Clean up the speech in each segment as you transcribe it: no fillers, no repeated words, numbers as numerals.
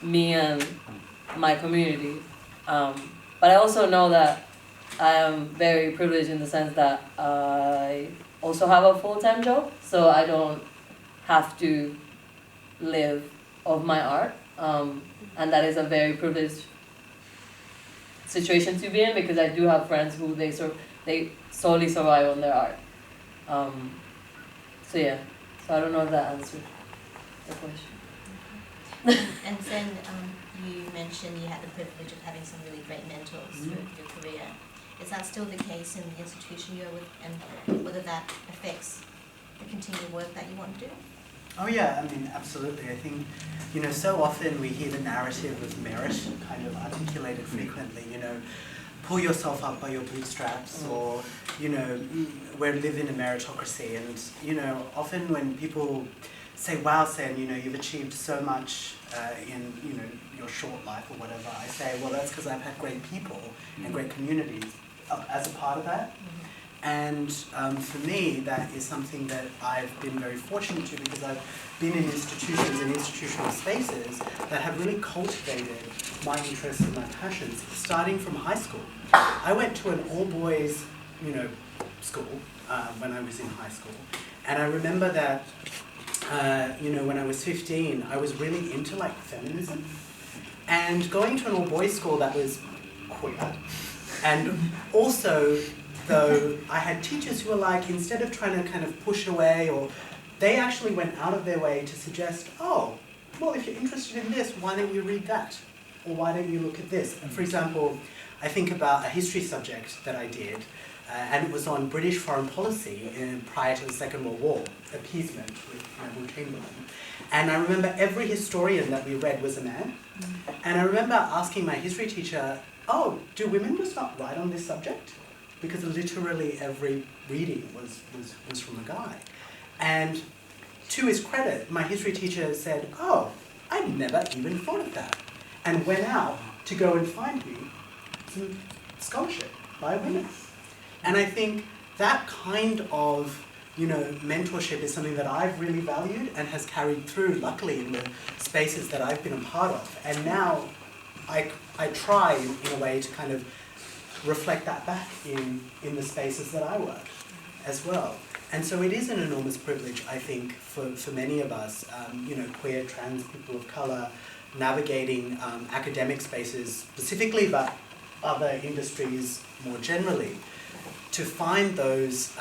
me and my community. But I also know that I am very privileged in the sense that I also have a full-time job, so I don't have to live of my art, and that is a very privileged situation to be in, because I do have friends who they solely survive on their art. So yeah, so I don't know if that answered the question. And then you mentioned you had the privilege of having some really great mentors through your career. Is that still the case in the institution you're with, and whether that affects the continued work that you want to do? Oh yeah, I mean, absolutely. I think, you know, so often we hear the narrative of merit kind of articulated frequently, you know, pull yourself up by your bootstraps, or, you know, we live in a meritocracy. And, you know, often when people say, wow, Sen, you know, you've achieved so much in, you know, your short life or whatever, I say, well, that's because I've had great people and great communities as a part of that. And for me, that is something that I've been very fortunate to, because I've been in institutions and institutional spaces that have really cultivated my interests and my passions, starting from high school. I went to an all-boys, you know, school when I was in high school. And I remember that, you know, when I was 15, I was really into, like, feminism. And going to an all-boys school that was queer, and also, though, I had teachers who were like, instead of trying to kind of push away, or they actually went out of their way to suggest, oh, well, if you're interested in this, why don't you read that? Or why don't you look at this? And for example, I think about a history subject that I did, and it was on British foreign policy prior to the Second World War, appeasement with Neville Chamberlain. And I remember every historian that we read was a man. And I remember asking my history teacher, oh, do women just not write on this subject? Because literally every reading was from a guy. And to his credit, my history teacher said, oh, I'd never even thought of that, and went out to go and find me some scholarship by women. And I think that kind of, you know, mentorship is something that I've really valued and has carried through, luckily, in the spaces that I've been a part of. And now I try, in a way, to kind of reflect that back in the spaces that I work as well. And so it is an enormous privilege, I think, for many of us, you know, queer, trans, people of colour, navigating academic spaces specifically, but other industries more generally, to find those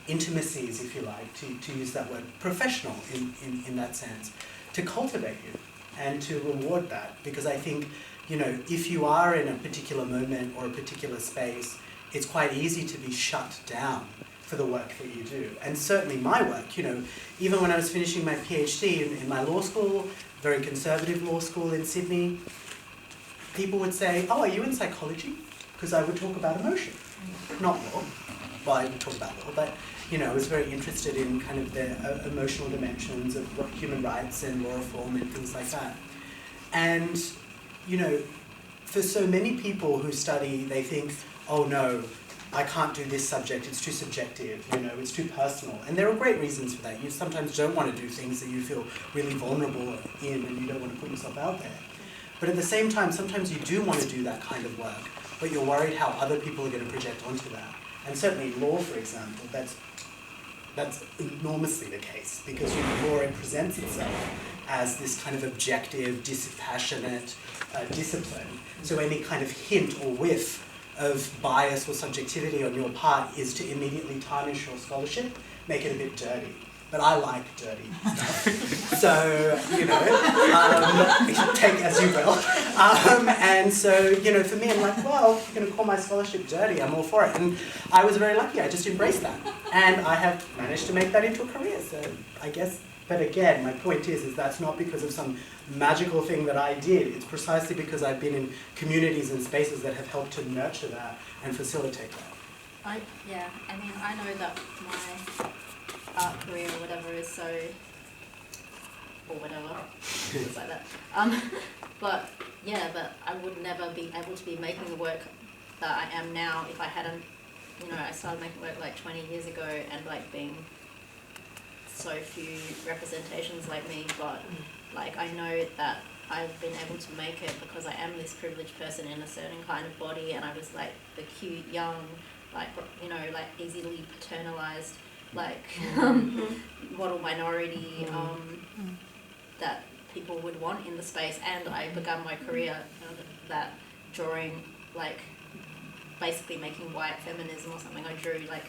intimacies, if you like, to use that word, professional in that sense, to cultivate you and to reward that. Because I think, you know, if you are in a particular moment or a particular space, it's quite easy to be shut down for the work that you do. And certainly my work, you know, even when I was finishing my PhD in my law school, very conservative law school in Sydney, people would say, oh, are you in psychology? Because I would talk about emotion, not law. Well, I would talk about law, but, you know, I was very interested in kind of the emotional dimensions of what human rights and law reform and things like that. And, you know, for so many people who study, they think, oh no, I can't do this subject, it's too subjective, you know, it's too personal. And there are great reasons for that. You sometimes don't want to do things that you feel really vulnerable in, and you don't want to put yourself out there. But at the same time, sometimes you do want to do that kind of work, but you're worried how other people are going to project onto that. And certainly law, for example, that's enormously the case, because, you know, law presents itself as this kind of objective, dispassionate discipline. So any kind of hint or whiff of bias or subjectivity on your part is to immediately tarnish your scholarship, make it a bit dirty. But I like dirty stuff. So, you know, take as you will. And so, you know, for me, I'm like, well, if you're going to call my scholarship dirty, I'm all for it. And I was very lucky, I just embraced that. And I have managed to make that into a career. So I guess, but again, my point is that's not because of some magical thing that I did. It's precisely because I've been in communities and spaces that have helped to nurture that and facilitate that. I mean, I know that my art career or whatever is so, or whatever, things like that. But I would never be able to be making the work that I am now if I hadn't, you know, I started making work like 20 years ago, and like being so few representations like me, but like I know that I've been able to make it because I am this privileged person in a certain kind of body, and I was like the cute, young, like, you know, like easily paternalized, like model minority that people would want in the space. And I began my career that drawing, like basically making white feminism or something. I drew like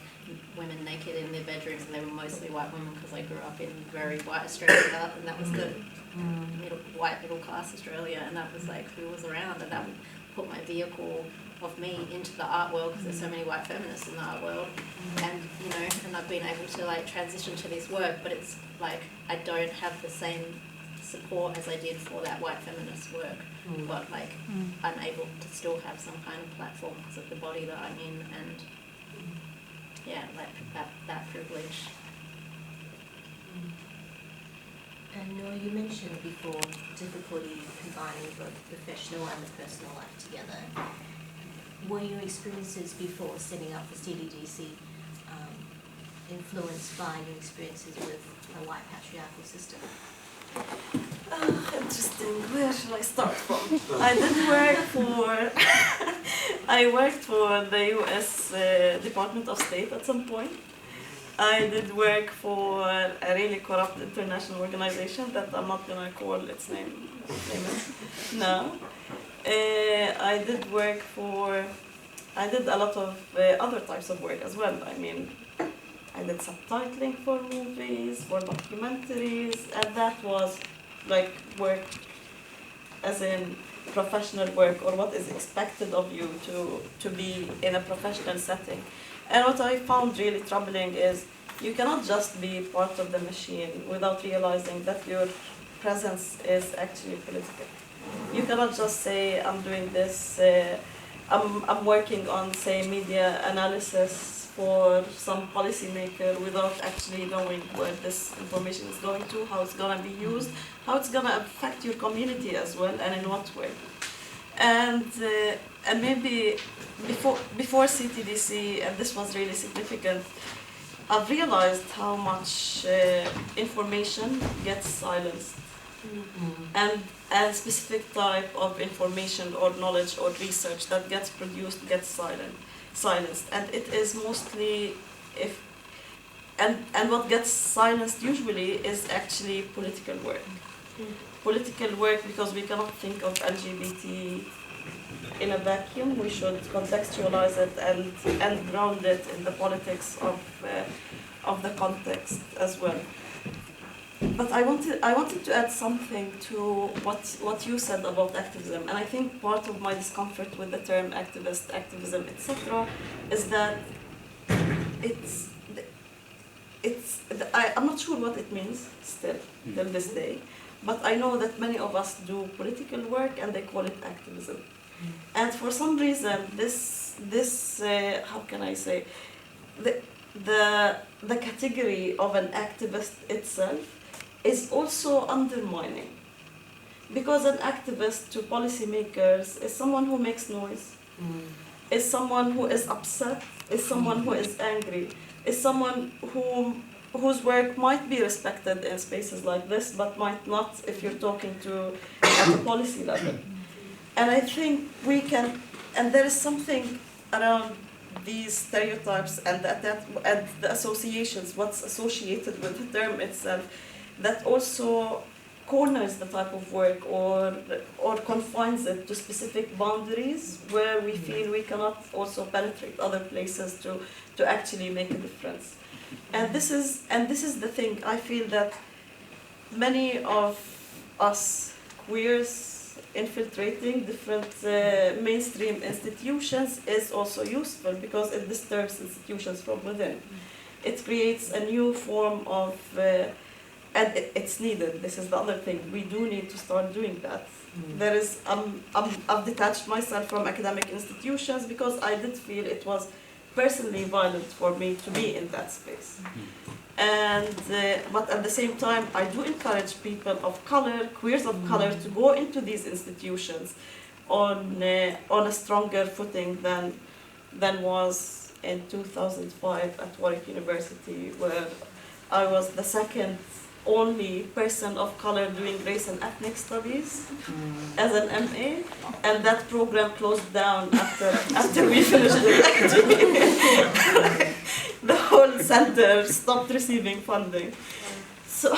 women naked in their bedrooms, and they were mostly white women because I grew up in very white Australia, and that was the white middle class Australia, and that was like who was around, and that would put my vehicle of me into the art world because there's so many white feminists in the art world, and you know, and I've been able to like transition to this work, but it's like I don't have the same support as I did for that white feminist work, but like I'm able to still have some kind of platform because of the body that I'm in, and yeah, like that privilege. And Nour, you mentioned before difficulty combining both the professional and the personal life together. Were your experiences before setting up the CDDC influenced by your experiences with a white patriarchal system? Interesting. Where shall I start from? I did work for I worked for the US Department of State at some point. I did work for a really corrupt international organization that I'm not gonna call its name now. I did a lot of other types of work as well. I mean, I did subtitling for movies, for documentaries, and that was like work as in professional work, or what is expected of you to be in a professional setting. And what I found really troubling is you cannot just be part of the machine without realizing that your presence is actually political. You cannot just say, I'm doing this, I'm working on, say, media analysis for some policymaker without actually knowing where this information is going to, how it's going to be used, how it's going to affect your community as well, and in what way. And maybe before CTDC, and this was really significant, I've realized how much information gets silenced. And a specific type of information or knowledge or research that gets produced gets silenced. And it is mostly, and what gets silenced usually is actually political work. Political work, because we cannot think of LGBT in a vacuum. We should contextualize it and ground it in the politics of the context as well. But I wanted to add something to what you said about activism, and I think part of my discomfort with the term activist, activism, etc., is that I'm not sure what it means still till this day, but I know that many of us do political work and they call it activism. And for some reason, this how can I say, the category of an activist itself is also undermining, because an activist to policymakers is someone who makes noise, is someone who is upset, is someone who is angry, is someone whose work might be respected in spaces like this, but might not if you're talking to at the policy level. And I think we can, and there is something around these stereotypes and the associations, what's associated with the term itself, that also corners the type of work or confines it to specific boundaries where we feel we cannot also penetrate other places to actually make a difference. And this is the thing. I feel that many of us queers infiltrating different mainstream institutions is also useful, because it disturbs institutions from within. It creates a new form of and it's needed. This is the other thing. We do need to start doing that. There is, I've detached myself from academic institutions because I did feel it was personally violent for me to be in that space. And but at the same time, I do encourage people of color, queers of color, to go into these institutions on a stronger footing than was in 2005 at Warwick University, where I was the second only person of color doing race and ethnic studies as an MA, and that program closed down after we finished it. The whole center stopped receiving funding. So,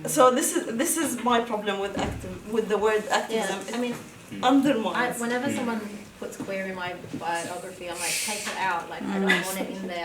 so this is my problem with the word activism. I mean, Undermines. whenever someone puts queer in my biography, I'm like, take it out. Like, I don't want it in there.